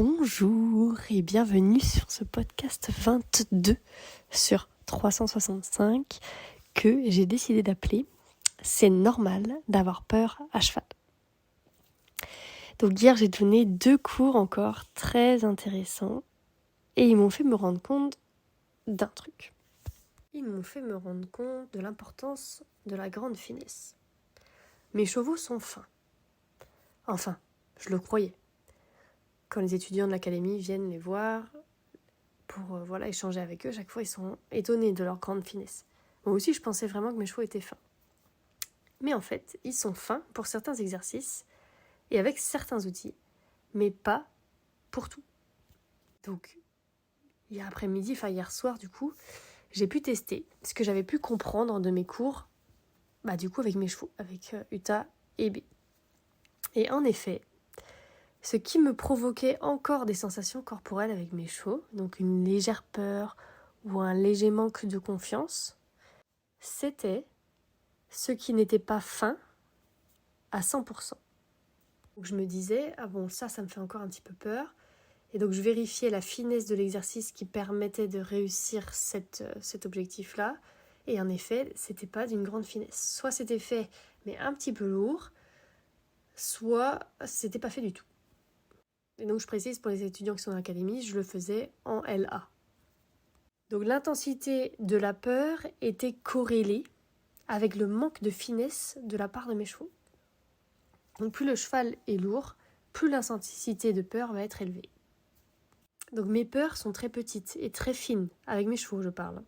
Bonjour et bienvenue sur ce podcast 22 sur 365 que j'ai décidé d'appeler « C'est normal d'avoir peur à cheval ». Donc hier j'ai donné 2 cours encore très intéressants et ils m'ont fait me rendre compte d'un truc. Ils m'ont fait me rendre compte de l'importance de la grande finesse. Mes chevaux sont fins. Enfin, je le croyais. Quand les étudiants de l'académie viennent les voir pour échanger avec eux, chaque fois ils sont étonnés de leur grande finesse. Moi aussi je pensais vraiment que mes chevaux étaient fins. Mais en fait, ils sont fins pour certains exercices et avec certains outils, mais pas pour tout. Donc, hier soir du coup, j'ai pu tester ce que j'avais pu comprendre de mes cours, avec mes chevaux, avec Uta et B. Et en effet, ce qui me provoquait encore des sensations corporelles avec mes chevaux, donc une légère peur ou un léger manque de confiance, c'était ce qui n'était pas fin à 100%. Donc je me disais, ça me fait encore un petit peu peur. Et donc je vérifiais la finesse de l'exercice qui permettait de réussir cet objectif-là. Et en effet, c'était pas d'une grande finesse. Soit c'était fait, mais un petit peu lourd, soit c'était pas fait du tout. Et donc je précise pour les étudiants qui sont dans l'académie, je le faisais en LA. Donc l'intensité de la peur était corrélée avec le manque de finesse de la part de mes chevaux. Donc plus le cheval est lourd, plus l'intensité de peur va être élevée. Donc mes peurs sont très petites et très fines, avec mes chevaux je parle.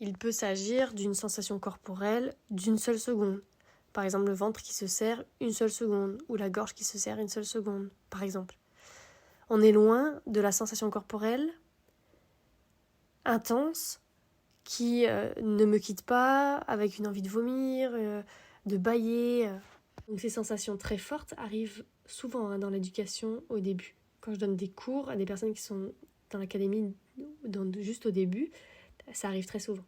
Il peut s'agir d'une sensation corporelle d'une seule seconde. Par exemple le ventre qui se serre une seule seconde, ou la gorge qui se serre une seule seconde, par exemple. On est loin de la sensation corporelle intense qui ne me quitte pas, avec une envie de vomir, de bâiller. Donc ces sensations très fortes arrivent souvent dans l'éducation au début. Quand je donne des cours à des personnes qui sont dans l'académie juste au début, ça arrive très souvent.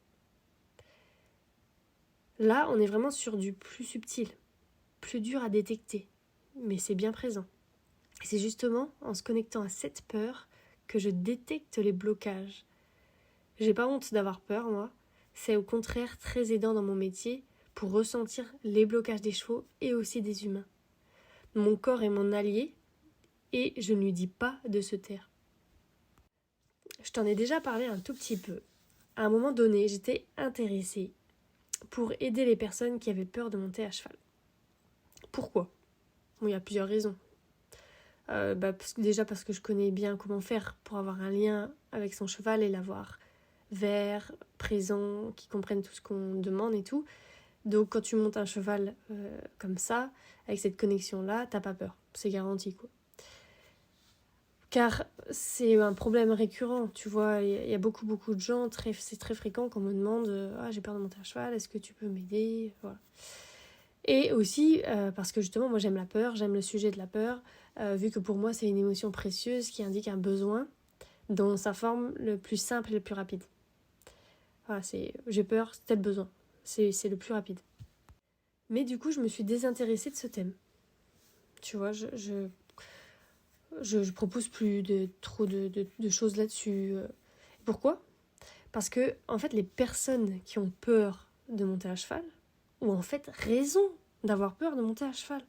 Là, on est vraiment sur du plus subtil, plus dur à détecter, mais c'est bien présent. Et c'est justement en se connectant à cette peur que je détecte les blocages. J'ai pas honte d'avoir peur, moi. C'est au contraire très aidant dans mon métier pour ressentir les blocages des chevaux et aussi des humains. Mon corps est mon allié et je ne lui dis pas de se taire. Je t'en ai déjà parlé un tout petit peu. À un moment donné, j'étais intéressée pour aider les personnes qui avaient peur de monter à cheval. Pourquoi ? Il y a plusieurs raisons. Parce que je connais bien comment faire pour avoir un lien avec son cheval et l'avoir vert, présent, qui comprenne tout ce qu'on demande et tout. Donc quand tu montes un cheval comme ça, avec cette connexion-là, t'as pas peur. C'est garanti, quoi. Car c'est un problème récurrent, tu vois. Il y a beaucoup de gens, c'est très fréquent qu'on me demande « j'ai peur de monter à cheval, est-ce que tu peux m'aider ?» Voilà. Et aussi parce que justement, moi j'aime la peur, j'aime le sujet de la peur, vu que pour moi c'est une émotion précieuse qui indique un besoin dans sa forme le plus simple et le plus rapide. Voilà, j'ai peur, c'est tel besoin. C'est le plus rapide. Mais du coup, je me suis désintéressée de ce thème. Tu vois, je propose plus trop de choses là-dessus. Pourquoi ? Parce que, en fait, les personnes qui ont peur de monter à cheval ont en fait raison d'avoir peur de monter à cheval.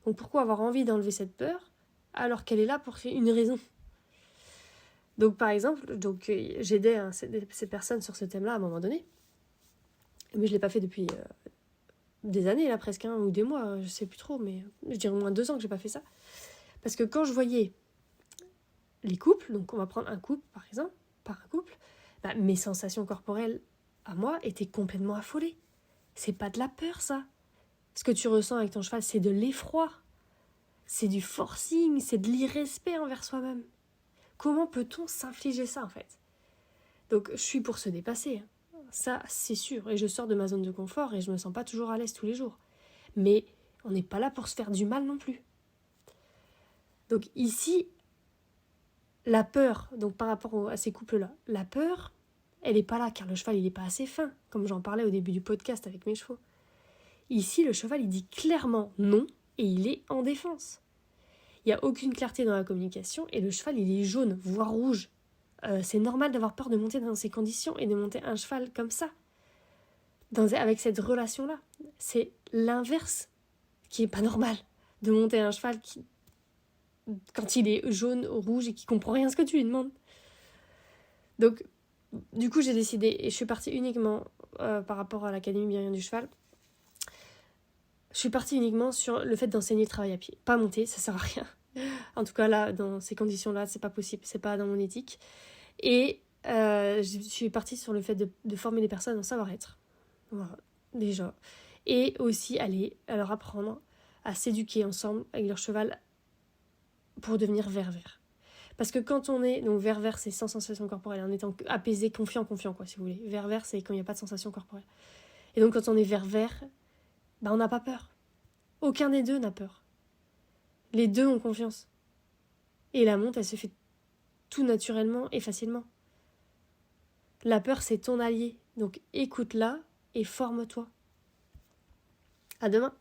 Donc pourquoi avoir envie d'enlever cette peur alors qu'elle est là pour une raison ? Donc par exemple, j'aidais ces personnes sur ce thème-là à un moment donné. Mais je ne l'ai pas fait depuis des années, là presque, ou des mois, je ne sais plus trop, mais je dirais au moins 2 ans que je n'ai pas fait ça. Parce que quand je voyais les couples, donc on va prendre un couple par exemple, mes sensations corporelles à moi étaient complètement affolées. C'est pas de la peur, ça. Ce que tu ressens avec ton cheval, c'est de l'effroi. C'est du forcing, c'est de l'irrespect envers soi-même. Comment peut-on s'infliger ça, en fait ? Donc, je suis pour se dépasser. Ça, c'est sûr. Et je sors de ma zone de confort et je me sens pas toujours à l'aise tous les jours. Mais on n'est pas là pour se faire du mal non plus. Donc ici, la peur, donc par rapport à ces couples-là, la peur, elle n'est pas là car le cheval, il n'est pas assez fin, comme j'en parlais au début du podcast avec mes chevaux. Ici, le cheval, il dit clairement non et il est en défense. il n'y a aucune clarté dans la communication et le cheval, il est jaune, voire rouge. C'est normal d'avoir peur de monter dans ces conditions et de monter un cheval comme ça, avec cette relation-là. C'est l'inverse qui est pas normal, de monter un cheval quand il est jaune, rouge et qui comprend rien à ce que tu lui demandes. Donc, du coup, j'ai décidé, et je suis partie uniquement par rapport à l'Académie Bienveillante du Cheval, je suis partie uniquement sur le fait d'enseigner le travail à pied. Pas monter, ça sert à rien. En tout cas, là, dans ces conditions-là, c'est pas possible, c'est pas dans mon éthique. Et je suis partie sur le fait de former les personnes en savoir-être. Voilà, déjà. Et aussi aller à leur apprendre à s'éduquer ensemble avec leur cheval pour devenir vert-vert. Parce que quand on est, donc vert-vert, c'est sans sensation corporelle, en étant apaisé, confiant, quoi, si vous voulez. Vert-vert, c'est quand il n'y a pas de sensation corporelle. Et donc quand on est vert-vert, on n'a pas peur. Aucun des deux n'a peur. Les deux ont confiance. Et la monte, elle se fait tout naturellement et facilement. La peur, c'est ton allié. Donc écoute-la et forme-toi. À demain.